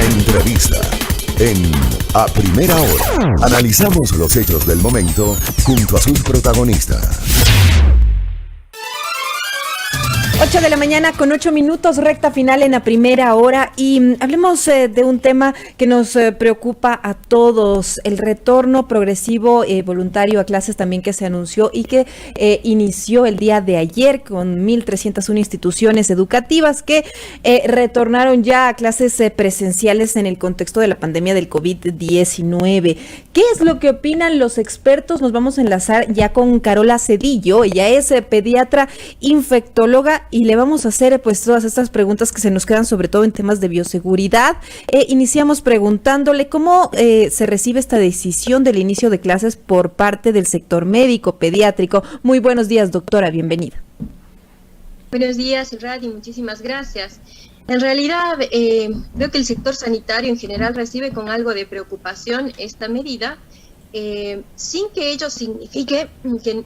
Entrevista. En A Primera Hora, analizamos los hechos del momento junto a sus protagonistas. 8 de la mañana con 8 minutos, recta final en A Primera Hora, y hablemos de un tema que nos preocupa a todos, el retorno progresivo voluntario a clases también, que se anunció y que inició el día de ayer con 1.301 instituciones educativas que retornaron ya a clases presenciales en el contexto de la pandemia del COVID-19. ¿Qué es lo que opinan los expertos? Nos vamos a enlazar ya con Carola Cedillo. Ella es pediatra infectóloga y le vamos a hacer pues todas estas preguntas que se nos quedan, sobre todo en temas de bioseguridad. Iniciamos preguntándole cómo se recibe esta decisión del inicio de clases por parte del sector médico pediátrico. Muy buenos días, doctora, bienvenida. Buenos días, Radi, muchísimas gracias. En realidad, veo que el sector sanitario en general recibe con algo de preocupación esta medida, sin que ello signifique que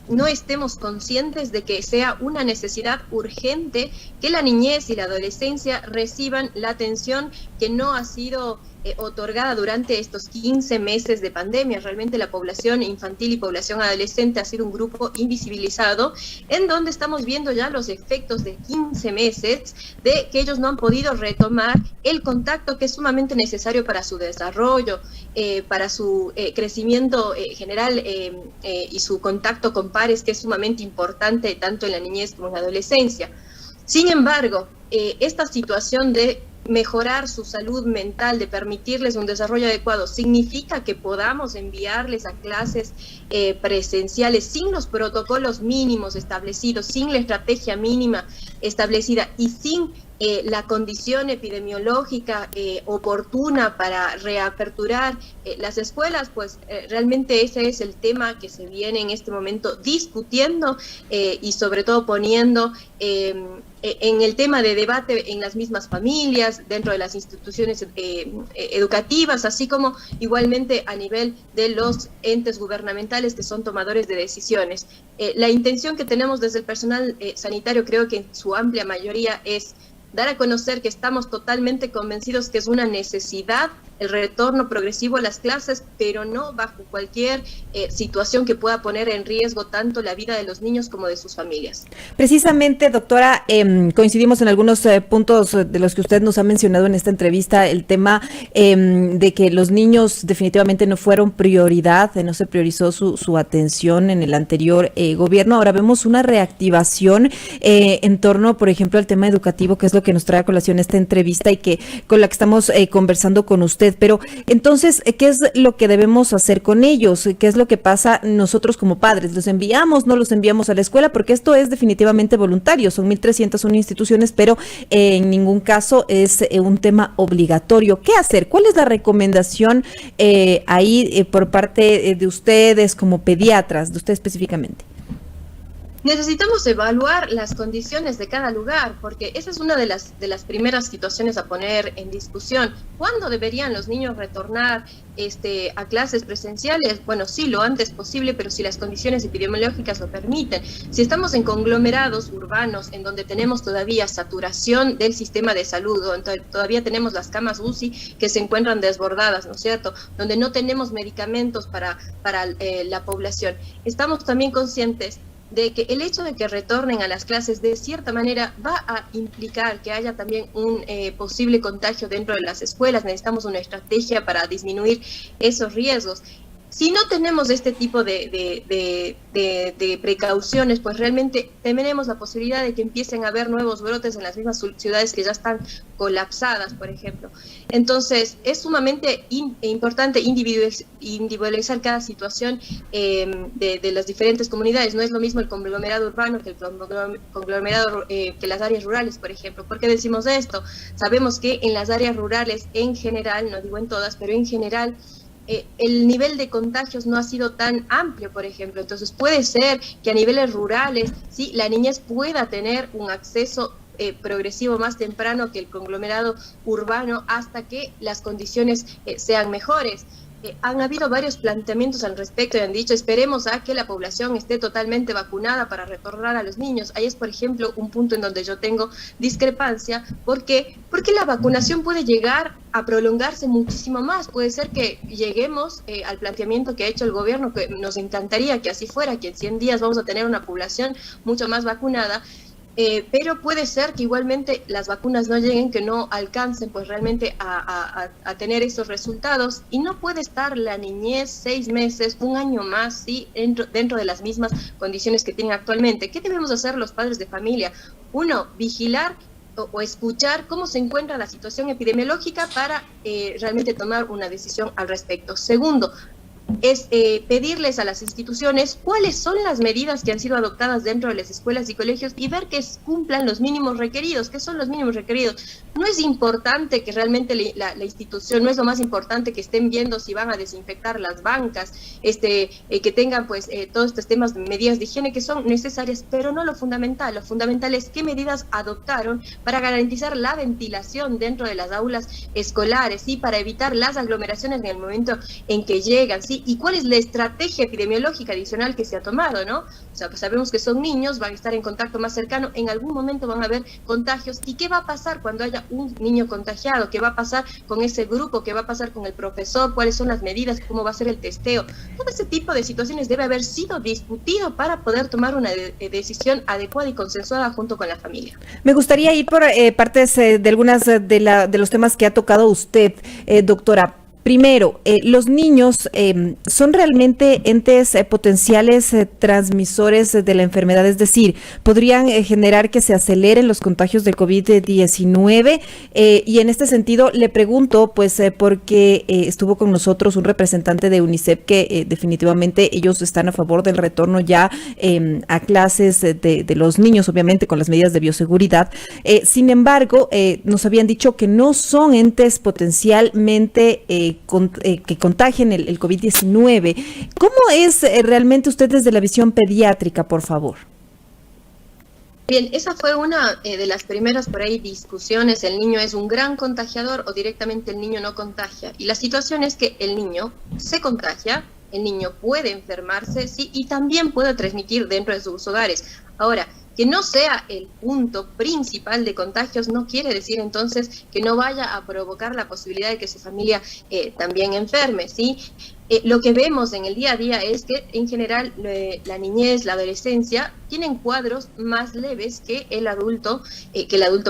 no estemos conscientes de que sea una necesidad urgente que la niñez y la adolescencia reciban la atención que no ha sido otorgada durante estos 15 meses de pandemia. Realmente la población infantil y población adolescente ha sido un grupo invisibilizado, en donde estamos viendo ya los efectos de 15 meses de que ellos no han podido retomar el contacto que es sumamente necesario para su desarrollo, para su crecimiento general y su contacto con pares, que es sumamente importante tanto en la niñez como en la adolescencia. Sin embargo, esta situación de mejorar su salud mental, de permitirles un desarrollo adecuado, significa que podamos enviarles a clases presenciales sin los protocolos mínimos establecidos, sin la estrategia mínima establecida y sin la condición epidemiológica oportuna para reaperturar las escuelas. Pues realmente ese es el tema que se viene en este momento discutiendo y sobre todo poniendo en el tema de debate en las mismas familias, dentro de las instituciones educativas, así como igualmente a nivel de los entes gubernamentales que son tomadores de decisiones. La intención que tenemos desde el personal sanitario, creo que en su amplia mayoría, es dar a conocer que estamos totalmente convencidos que es una necesidad el retorno progresivo a las clases, pero no bajo cualquier situación que pueda poner en riesgo tanto la vida de los niños como de sus familias. Precisamente, doctora, coincidimos en algunos puntos de los que usted nos ha mencionado en esta entrevista, el tema de que los niños definitivamente no fueron prioridad, no se priorizó su atención en el anterior gobierno. Ahora vemos una reactivación en torno, por ejemplo, al tema educativo, que es lo que nos trae a colación esta entrevista y que con la que estamos conversando con usted. Pero entonces, ¿qué es lo que debemos hacer con ellos? ¿Qué es lo que pasa nosotros como padres? ¿Los enviamos, no los enviamos a la escuela? Porque esto es definitivamente voluntario. Son 1.301 instituciones, pero en ningún caso es un tema obligatorio. ¿Qué hacer? ¿Cuál es la recomendación ahí por parte de ustedes como pediatras, de usted específicamente? Necesitamos evaluar las condiciones de cada lugar, porque esa es una de las primeras situaciones a poner en discusión. ¿Cuándo deberían los niños retornar a clases presenciales? Bueno, sí, lo antes posible, pero si las condiciones epidemiológicas lo permiten. Si estamos en conglomerados urbanos en donde tenemos todavía saturación del sistema de salud, donde todavía tenemos las camas UCI que se encuentran desbordadas, ¿no es cierto?, donde no tenemos medicamentos para la población, estamos también conscientes de que el hecho de que retornen a las clases de cierta manera va a implicar que haya también un posible contagio dentro de las escuelas. Necesitamos una estrategia para disminuir esos riesgos. Si no tenemos este tipo de precauciones, pues realmente tenemos la posibilidad de que empiecen a haber nuevos brotes en las mismas ciudades que ya están colapsadas, por ejemplo. Entonces, es sumamente importante individualizar cada situación de las diferentes comunidades. No es lo mismo el conglomerado urbano que el conglomerado que las áreas rurales, por ejemplo. ¿Por qué decimos esto? Sabemos que en las áreas rurales, en general, no digo en todas, pero en general, el nivel de contagios no ha sido tan amplio, por ejemplo. Entonces puede ser que a niveles rurales, sí, la niñez pueda tener un acceso progresivo más temprano que el conglomerado urbano hasta que las condiciones sean mejores. han habido varios planteamientos al respecto y han dicho, esperemos a que la población esté totalmente vacunada para retornar a los niños. Ahí es, por ejemplo, un punto en donde yo tengo discrepancia. ¿Por qué? Porque la vacunación puede llegar a prolongarse muchísimo más. Puede ser que lleguemos al planteamiento que ha hecho el gobierno, que nos encantaría que así fuera, que en 100 días vamos a tener una población mucho más vacunada. Pero puede ser que igualmente las vacunas no lleguen, que no alcancen pues realmente a tener esos resultados, y no puede estar la niñez 6 meses, un año más, ¿sí? dentro de las mismas condiciones que tienen actualmente. ¿Qué debemos hacer los padres de familia? Uno, vigilar o escuchar cómo se encuentra la situación epidemiológica para realmente tomar una decisión al respecto. Segundo, es pedirles a las instituciones cuáles son las medidas que han sido adoptadas dentro de las escuelas y colegios y ver que cumplan los mínimos requeridos. ¿Qué son los mínimos requeridos? No es importante que realmente la institución, no es lo más importante que estén viendo si van a desinfectar las bancas, que tengan pues todos estos temas de medidas de higiene que son necesarias, pero no lo fundamental. Lo fundamental es qué medidas adoptaron para garantizar la ventilación dentro de las aulas escolares, ¿sí? Para evitar las aglomeraciones en el momento en que llegan, ¿sí? Y cuál es la estrategia epidemiológica adicional que se ha tomado, ¿no? O sea, pues sabemos que son niños, van a estar en contacto más cercano, en algún momento van a haber contagios. ¿Y qué va a pasar cuando haya un niño contagiado? ¿Qué va a pasar con ese grupo? ¿Qué va a pasar con el profesor? ¿Cuáles son las medidas? ¿Cómo va a ser el testeo? Todo ese tipo de situaciones debe haber sido discutido para poder tomar una decisión adecuada y consensuada junto con la familia. Me gustaría ir por partes de algunas de los temas que ha tocado usted, doctora. Primero, los niños son realmente entes potenciales transmisores de la enfermedad, es decir, podrían generar que se aceleren los contagios del COVID-19 y en este sentido le pregunto, pues porque estuvo con nosotros un representante de UNICEF que definitivamente ellos están a favor del retorno ya a clases de los niños, obviamente con las medidas de bioseguridad. Sin embargo, nos habían dicho que no son entes potencialmente que contagien el COVID-19. ¿Cómo es realmente usted desde la visión pediátrica, por favor? Bien, esa fue una de las primeras por ahí discusiones. ¿El niño es un gran contagiador o directamente el niño no contagia? Y la situación es que el niño se contagia, el niño puede enfermarse, sí, y también puede transmitir dentro de sus hogares. Ahora, que no sea el punto principal de contagios no quiere decir entonces que no vaya a provocar la posibilidad de que su familia también enferme, ¿sí? Lo que vemos en el día a día es que en general la niñez, la adolescencia tienen cuadros más leves que el adulto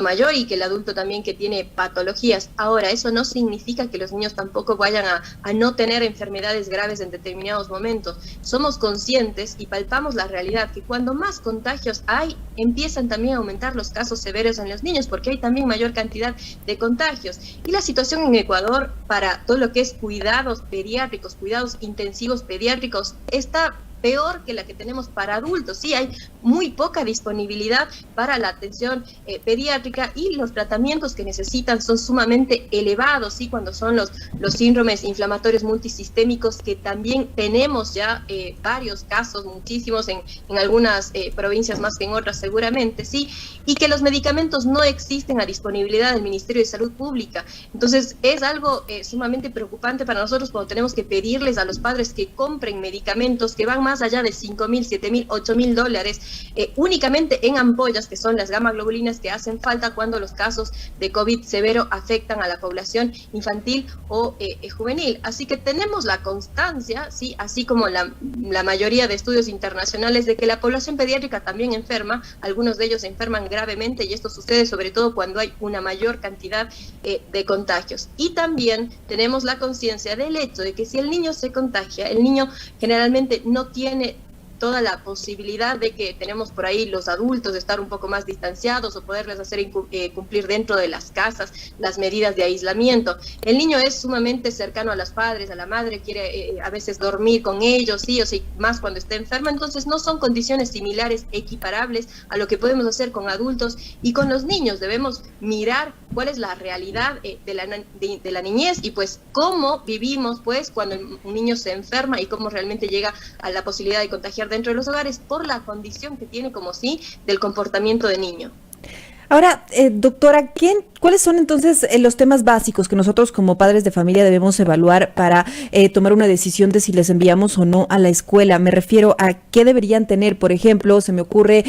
mayor y que el adulto también que tiene patologías. Ahora, eso no significa que los niños tampoco vayan a no tener enfermedades graves en determinados momentos. Somos conscientes y palpamos la realidad que cuando más contagios hay, empiezan también a aumentar los casos severos en los niños porque hay también mayor cantidad de contagios. Y la situación en Ecuador para todo lo que es cuidados pediátricos, cuidados intensivos pediátricos, está peor que la que tenemos para adultos. Sí, hay muy poca disponibilidad para la atención pediátrica y los tratamientos que necesitan son sumamente elevados, ¿sí? Cuando son los síndromes inflamatorios multisistémicos, que también tenemos ya varios casos, muchísimos en algunas provincias más que en otras seguramente, ¿sí? Y que los medicamentos no existen a disponibilidad del Ministerio de Salud Pública. Entonces es algo sumamente preocupante para nosotros cuando tenemos que pedirles a los padres que compren medicamentos que van más allá de $5,000, $7,000, $8,000, únicamente en ampollas, que son las gamma-globulinas que hacen falta cuando los casos de COVID severo afectan a la población infantil o juvenil. Así que tenemos la constancia, ¿sí? Así como la mayoría de estudios internacionales, de que la población pediátrica también enferma, algunos de ellos enferman gravemente y esto sucede sobre todo cuando hay una mayor cantidad de contagios. Y también tenemos la conciencia del hecho de que si el niño se contagia, el niño generalmente no tiene toda la posibilidad de que tenemos por ahí los adultos de estar un poco más distanciados o poderles hacer cumplir dentro de las casas las medidas de aislamiento. El niño es sumamente cercano a los padres, a la madre, quiere a veces dormir con ellos, sí o sí, más cuando está enferma, entonces no son condiciones similares, equiparables a lo que podemos hacer con adultos y con los niños. Debemos mirar cuál es la realidad de la niñez y pues cómo vivimos pues cuando un niño se enferma y cómo realmente llega a la posibilidad de contagiar dentro de los hogares por la condición que tiene como sí del comportamiento de niño. Ahora, doctora, ¿cuáles son entonces los temas básicos que nosotros como padres de familia debemos evaluar para tomar una decisión de si les enviamos o no a la escuela? Me refiero a qué deberían tener, por ejemplo, se me ocurre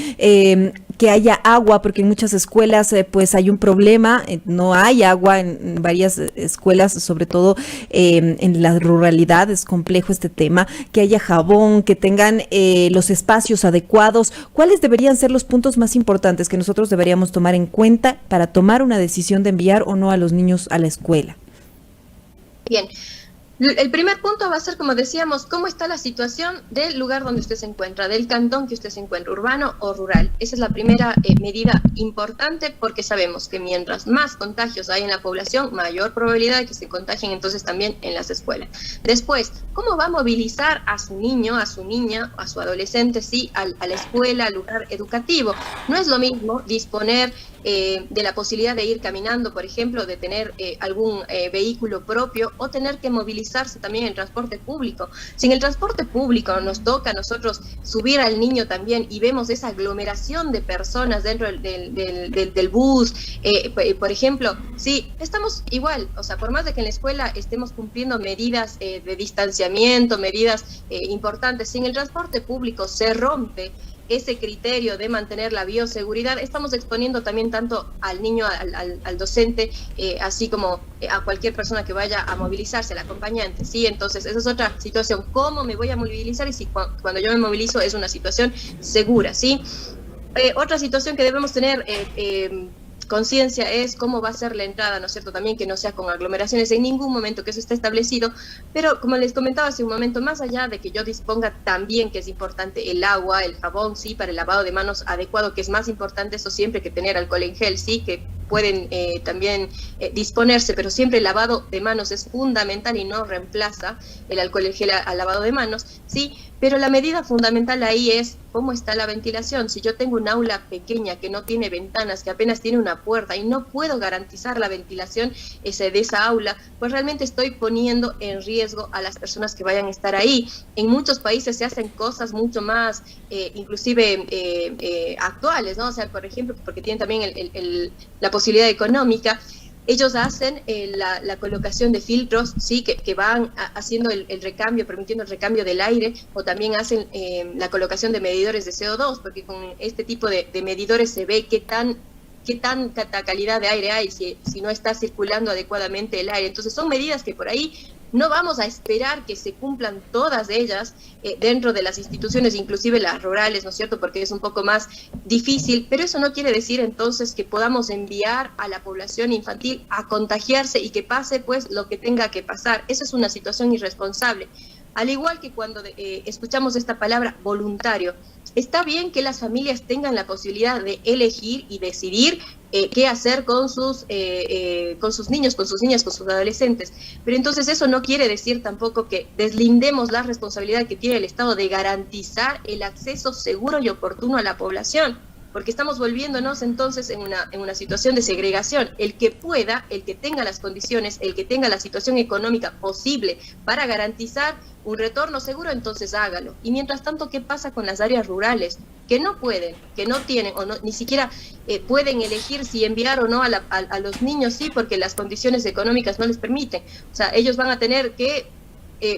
que haya agua, porque en muchas escuelas pues hay un problema, no hay agua en varias escuelas, sobre todo en la ruralidad, es complejo este tema, que haya jabón, que tengan los espacios adecuados. ¿Cuáles deberían ser los puntos más importantes que nosotros deberíamos tomar en cuenta para tomar una decisión de enviar o no a los niños a la escuela? Bien, el primer punto va a ser, como decíamos, cómo está la situación del lugar donde usted se encuentra, del cantón que usted se encuentra, urbano o rural. Esa es la primera medida importante, porque sabemos que mientras más contagios hay en la población, mayor probabilidad de que se contagien entonces también en las escuelas. Después, ¿cómo va a movilizar a su niño, a su niña, a su adolescente, sí, a la escuela, al lugar educativo? No es lo mismo disponer de la posibilidad de ir caminando, por ejemplo, de tener algún vehículo propio, o tener que movilizarse también en transporte público. Si en el transporte público nos toca a nosotros subir al niño también y vemos esa aglomeración de personas dentro del bus, por ejemplo, sí, estamos igual, o sea, por más de que en la escuela estemos cumpliendo medidas de distanciamiento, medidas importantes, si en el transporte público se rompe ese criterio de mantener la bioseguridad, estamos exponiendo también tanto al niño, al docente, así como a cualquier persona que vaya a movilizarse, al acompañante, ¿sí? Entonces, esa es otra situación. ¿Cómo me voy a movilizar? Y si cuando yo me movilizo es una situación segura, ¿sí? Otra situación que debemos tener conciencia es cómo va a ser la entrada, ¿no es cierto? También que no sea con aglomeraciones en ningún momento, que eso está establecido, pero como les comentaba hace un momento, más allá de que yo disponga también, que es importante el agua, el jabón, sí, para el lavado de manos adecuado, que es más importante eso siempre que tener alcohol en gel, sí, que pueden también disponerse, pero siempre el lavado de manos es fundamental y no reemplaza el alcohol en gel al lavado de manos, sí, pero la medida fundamental ahí es cómo está la ventilación. Si yo tengo un aula pequeña que no tiene ventanas, que apenas tiene una puerta y no puedo garantizar la ventilación de esa aula, pues realmente estoy poniendo en riesgo a las personas que vayan a estar ahí. En muchos países se hacen cosas mucho más, inclusive actuales, ¿no? O sea, por ejemplo, porque tienen también la posibilidad económica. Ellos hacen la colocación de filtros, sí, que van haciendo el recambio, permitiendo el recambio del aire, o también hacen la colocación de medidores de CO2, porque con este tipo de medidores se ve qué tanta calidad de aire hay, si no está circulando adecuadamente el aire. Entonces son medidas que por ahí no vamos a esperar que se cumplan todas ellas dentro de las instituciones, inclusive las rurales, ¿no es cierto?, porque es un poco más difícil, pero eso no quiere decir entonces que podamos enviar a la población infantil a contagiarse y que pase pues lo que tenga que pasar. Esa es una situación irresponsable. Al igual que cuando escuchamos esta palabra voluntario, está bien que las familias tengan la posibilidad de elegir y decidir qué hacer con sus niños, con sus niñas, con sus adolescentes. Pero entonces eso no quiere decir tampoco que deslindemos la responsabilidad que tiene el Estado de garantizar el acceso seguro y oportuno a la población, porque estamos volviéndonos entonces en una situación de segregación. El que pueda, el que tenga las condiciones, el que tenga la situación económica posible para garantizar un retorno seguro, entonces hágalo. Y mientras tanto, ¿qué pasa con las áreas rurales? Que no pueden, que no tienen, o no, ni siquiera pueden elegir si enviar o no a los niños, sí, porque las condiciones económicas no les permiten. O sea, ellos van a tener que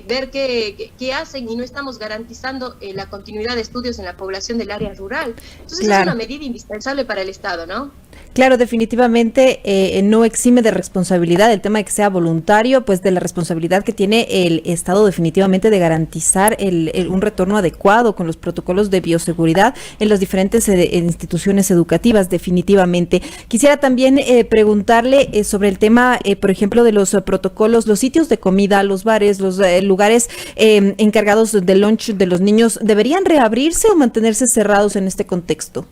ver qué hacen, y no estamos garantizando la continuidad de estudios en la población del área rural. Entonces claro, es una medida indispensable para el Estado, ¿no? Claro, definitivamente no exime de responsabilidad el tema de que sea voluntario, pues de la responsabilidad que tiene el Estado definitivamente de garantizar un retorno adecuado con los protocolos de bioseguridad en las diferentes instituciones educativas, definitivamente. Quisiera también preguntarle sobre el tema, por ejemplo, de los protocolos, los sitios de comida, los bares, los lugares encargados del lunch de los niños, ¿deberían reabrirse o mantenerse cerrados en este contexto?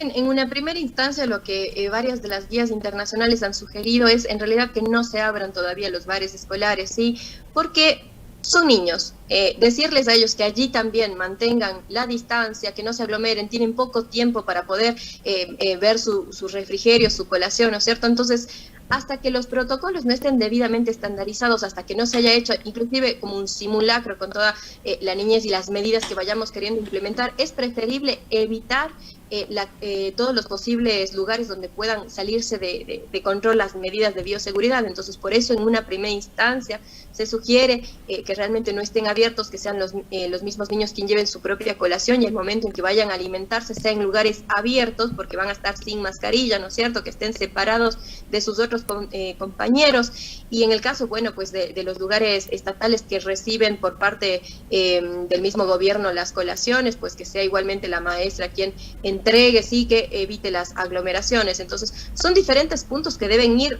En una primera instancia, lo que varias de las guías internacionales han sugerido es en realidad que no se abran todavía los bares escolares, ¿sí? Porque son niños. Decirles a ellos que allí también mantengan la distancia, que no se aglomeren, tienen poco tiempo para poder ver su refrigerio, su colación, ¿no es cierto? Entonces, hasta que los protocolos no estén debidamente estandarizados, hasta que no se haya hecho inclusive como un simulacro con toda la niñez y las medidas que vayamos queriendo implementar, es preferible evitar todos los posibles lugares donde puedan salirse de control las medidas de bioseguridad. Entonces, por eso en una primera instancia se sugiere que realmente no estén abiertos, que sean los mismos niños quienes lleven su propia colación, y el momento en que vayan a alimentarse sea en lugares abiertos, porque van a estar sin mascarilla, ¿no es cierto?, que estén separados de sus otros compañeros. Y en el caso, bueno, pues de los lugares estatales que reciben por parte del mismo gobierno las colaciones, pues que sea igualmente la maestra quien entregue, sí, que evite las aglomeraciones. Entonces, son diferentes puntos que deben ir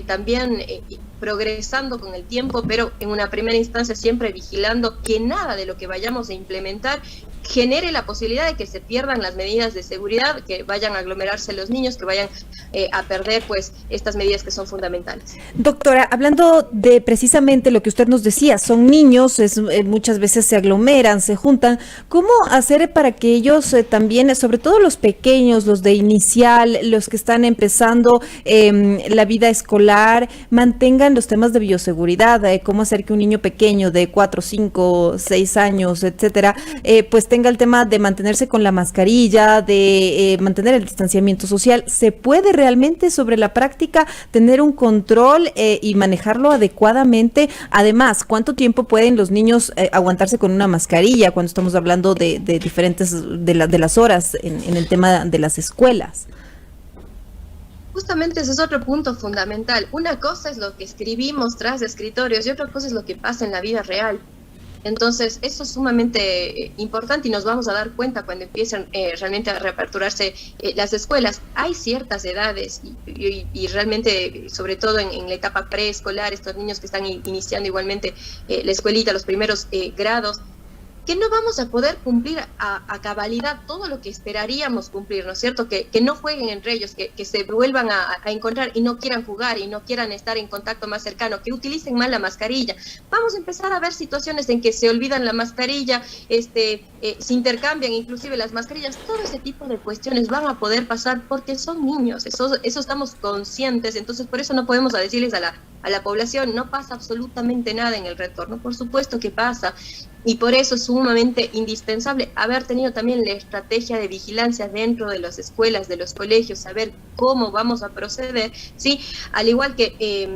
también progresando con el tiempo, pero en una primera instancia siempre vigilando que nada de lo que vayamos a implementar genere la posibilidad de que se pierdan las medidas de seguridad, que vayan a aglomerarse los niños, que vayan a perder pues estas medidas que son fundamentales. Doctora, hablando de precisamente lo que usted nos decía, son niños, muchas veces se aglomeran, se juntan. ¿Cómo hacer para que ellos también, sobre todo los pequeños, los de inicial, los que están empezando la vida escolar, mantengan los temas de bioseguridad? ¿Cómo hacer que un niño pequeño de 4, 5, 6 años, etcétera, pues tenga el tema de mantenerse con la mascarilla, de mantener el distanciamiento social? ¿Se puede realmente sobre la práctica tener un control y manejarlo adecuadamente? Además, ¿cuánto tiempo pueden los niños aguantarse con una mascarilla cuando estamos hablando de diferentes, de las horas en el tema de las escuelas? Justamente ese es otro punto fundamental. Una cosa es lo que escribimos tras de escritorios y otra cosa es lo que pasa en la vida real. Entonces, eso es sumamente importante y nos vamos a dar cuenta cuando empiecen realmente a reaperturarse las escuelas. Hay ciertas edades y realmente, sobre todo en la etapa preescolar, estos niños que están iniciando igualmente la escuelita, los primeros grados, que no vamos a poder cumplir a cabalidad todo lo que esperaríamos cumplir, ¿no es cierto? Que no jueguen entre ellos, que se vuelvan a encontrar y no quieran jugar y no quieran estar en contacto más cercano, que utilicen mal la mascarilla. Vamos a empezar a ver situaciones en que se olvidan la mascarilla, se intercambian inclusive las mascarillas. Todo ese tipo de cuestiones van a poder pasar porque son niños, eso estamos conscientes. Entonces, por eso no podemos decirles a la población, no pasa absolutamente nada en el retorno. Por supuesto que pasa. Y por eso es sumamente indispensable haber tenido también la estrategia de vigilancia dentro de las escuelas, de los colegios, saber cómo vamos a proceder, ¿sí? Al igual que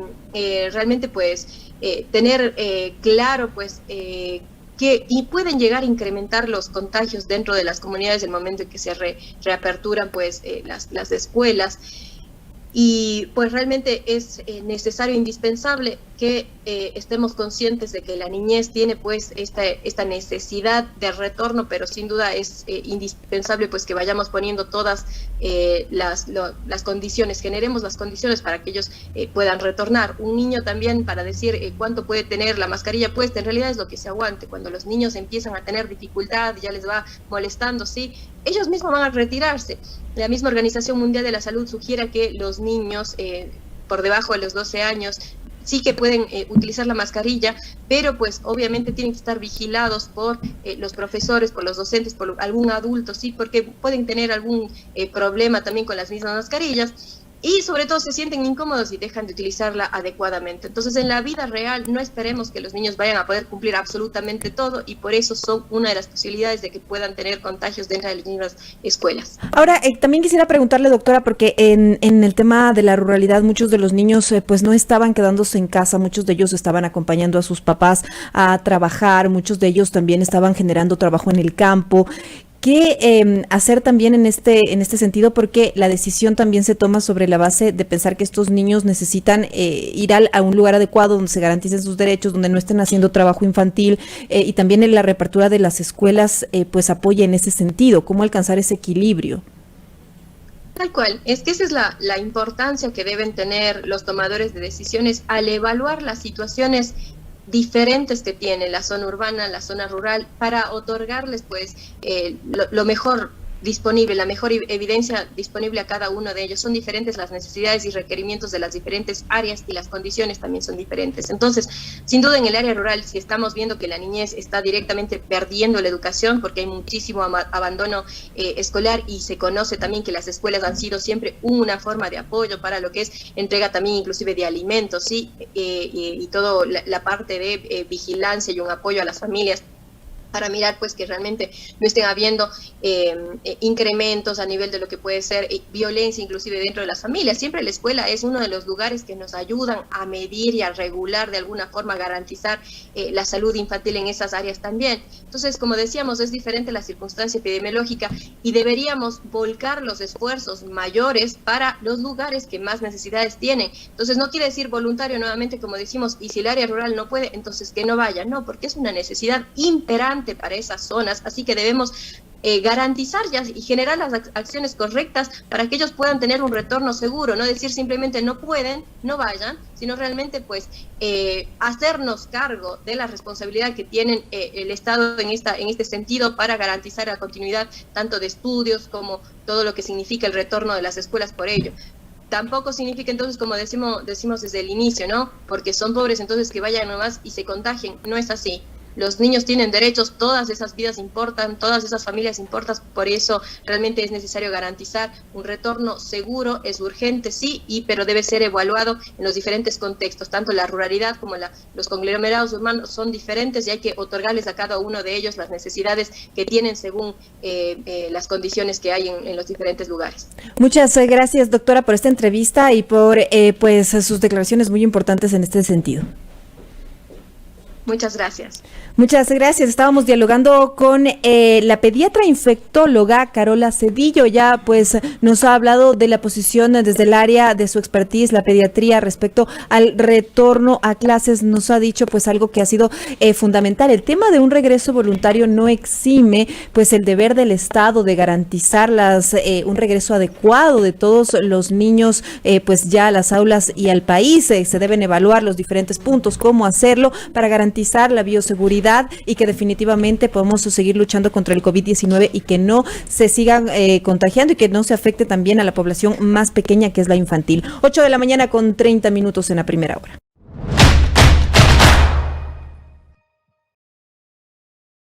realmente pues tener claro pues que y pueden llegar a incrementar los contagios dentro de las comunidades en el momento en que se reaperturan pues las escuelas. Y pues realmente es necesario, indispensable que estemos conscientes de que la niñez tiene pues esta necesidad de retorno, pero sin duda es indispensable pues que vayamos poniendo todas las condiciones, generemos las condiciones para que ellos puedan retornar. Un niño también, para decir cuánto puede tener la mascarilla puesta, en realidad es lo que se aguante. Cuando los niños empiezan a tener dificultad, ya les va molestando, sí, ellos mismos van a retirarse. La misma Organización Mundial de la Salud sugiere que los niños por debajo de los 12 años sí que pueden utilizar la mascarilla, pero pues obviamente tienen que estar vigilados por los profesores, por los docentes, por algún adulto, sí, porque pueden tener algún problema también con las mismas mascarillas. Y sobre todo se sienten incómodos y dejan de utilizarla adecuadamente. Entonces, en la vida real no esperemos que los niños vayan a poder cumplir absolutamente todo, y por eso son una de las posibilidades de que puedan tener contagios dentro de las mismas escuelas. Ahora, también quisiera preguntarle, doctora, porque en el tema de la ruralidad muchos de los niños pues no estaban quedándose en casa, muchos de ellos estaban acompañando a sus papás a trabajar, muchos de ellos también estaban generando trabajo en el campo. ¿Qué hacer también en este sentido? Porque la decisión también se toma sobre la base de pensar que estos niños necesitan ir a un lugar adecuado donde se garanticen sus derechos, donde no estén haciendo trabajo infantil, y también en la reapertura de las escuelas pues apoya en ese sentido. ¿Cómo alcanzar ese equilibrio? Tal cual, es que esa es la importancia que deben tener los tomadores de decisiones al evaluar las situaciones diferentes que tiene la zona urbana, la zona rural, para otorgarles pues lo mejor disponible, la mejor evidencia disponible a cada uno de ellos. Son diferentes las necesidades y requerimientos de las diferentes áreas, y las condiciones también son diferentes. Entonces, sin duda en el área rural, si estamos viendo que la niñez está directamente perdiendo la educación, porque hay muchísimo abandono escolar, y se conoce también que las escuelas han sido siempre una forma de apoyo para lo que es entrega también inclusive de alimentos, ¿sí? Y toda la parte de vigilancia y un apoyo a las familias. para mirar pues que realmente no estén habiendo incrementos a nivel de lo que puede ser violencia inclusive dentro de las familias. Siempre la escuela es uno de los lugares que nos ayudan a medir y a regular de alguna forma, garantizar la salud infantil en esas áreas también. Entonces, como decíamos, es diferente la circunstancia epidemiológica y deberíamos volcar los esfuerzos mayores para los lugares que más necesidades tienen. Entonces, no quiere decir voluntario nuevamente, como decimos, y si el área rural no puede, entonces que no vaya, no, porque es una necesidad imperante para esas zonas, así que debemos garantizar y generar las acciones correctas para que ellos puedan tener un retorno seguro, no decir simplemente no pueden, no vayan, sino realmente pues hacernos cargo de la responsabilidad que tienen el Estado en este sentido para garantizar la continuidad tanto de estudios como todo lo que significa el retorno de las escuelas por ello. Tampoco significa entonces, como decimos desde el inicio, ¿no? Porque son pobres, entonces que vayan nomás y se contagien. No es así. Los niños tienen derechos, todas esas vidas importan, todas esas familias importan, por eso realmente es necesario garantizar un retorno seguro, es urgente, sí, pero debe ser evaluado en los diferentes contextos, tanto la ruralidad como los conglomerados urbanos son diferentes y hay que otorgarles a cada uno de ellos las necesidades que tienen según las condiciones que hay en los diferentes lugares. Muchas gracias, doctora, por esta entrevista y por pues sus declaraciones muy importantes en este sentido. Muchas gracias. Muchas gracias. Estábamos dialogando con la pediatra infectóloga Carola Cedillo. Ya pues nos ha hablado de la posición desde el área de su expertise, la pediatría, respecto al retorno a clases. Nos ha dicho pues algo que ha sido fundamental. El tema de un regreso voluntario no exime pues el deber del Estado de garantizar un regreso adecuado de todos los niños pues ya a las aulas y al país. Se deben evaluar los diferentes puntos, cómo hacerlo para garantizar la bioseguridad y que definitivamente podamos seguir luchando contra el COVID-19 y que no se sigan contagiando y que no se afecte también a la población más pequeña, que es la infantil. 8 de la mañana con 30 minutos en la primera hora.